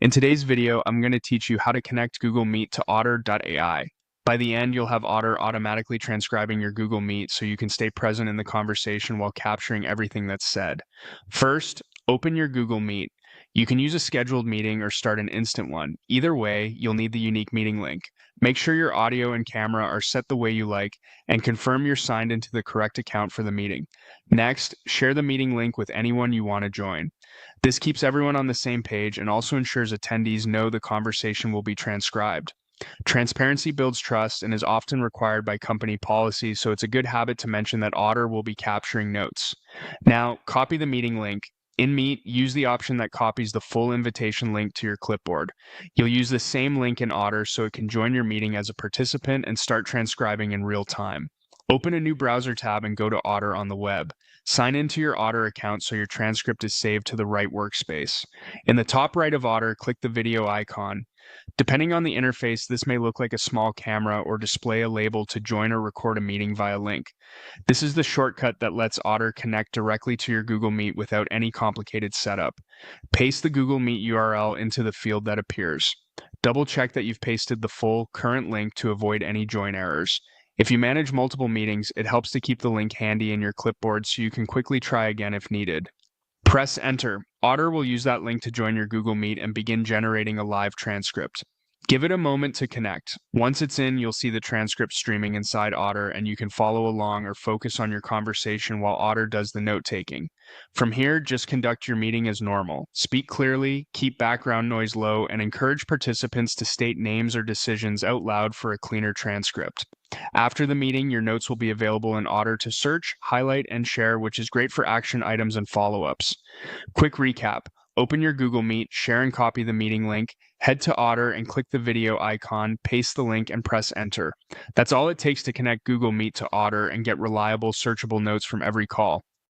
In today's video, I'm going to teach you how to connect Google Meet to Otter.ai. By the end, you'll have Otter automatically transcribing your Google Meet so you can stay present in the conversation while capturing everything that's said. First, open your Google Meet. You can use a scheduled meeting or start an instant one. Either way, you'll need the unique meeting link. Make sure your audio and camera are set the way you like and confirm you're signed into the correct account for the meeting. Next, share the meeting link with anyone you want to join. This keeps everyone on the same page and also ensures attendees know the conversation will be transcribed. Transparency builds trust and is often required by company policy, so it's a good habit to mention that Otter will be capturing notes. Now, copy the meeting link. In Meet, use the option that copies the full invitation link to your clipboard. You'll use the same link in Otter so it can join your meeting as a participant and start transcribing in real time. Open a new browser tab and go to Otter on the web. Sign into your Otter account so your transcript is saved to the right workspace. In the top right of Otter, click the video icon. Depending on the interface, this may look like a small camera or display a label to join or record a meeting via link. This is the shortcut that lets Otter connect directly to your Google Meet without any complicated setup. Paste the Google Meet URL into the field that appears. Double check that you've pasted the full, current link to avoid any join errors. If you manage multiple meetings, it helps to keep the link handy in your clipboard so you can quickly try again if needed. Press Enter. Otter will use that link to join your Google Meet and begin generating a live transcript. Give it a moment to connect. Once it's in, you'll see the transcript streaming inside Otter, and you can follow along or focus on your conversation while Otter does the note-taking. From here, just conduct your meeting as normal. Speak clearly, keep background noise low, and encourage participants to state names or decisions out loud for a cleaner transcript. After the meeting, your notes will be available in Otter to search, highlight, and share, which is great for action items and follow-ups. Quick recap. Open your Google Meet, share and copy the meeting link, head to Otter and click the video icon, paste the link, and press Enter. That's all it takes to connect Google Meet to Otter and get reliable, searchable notes from every call.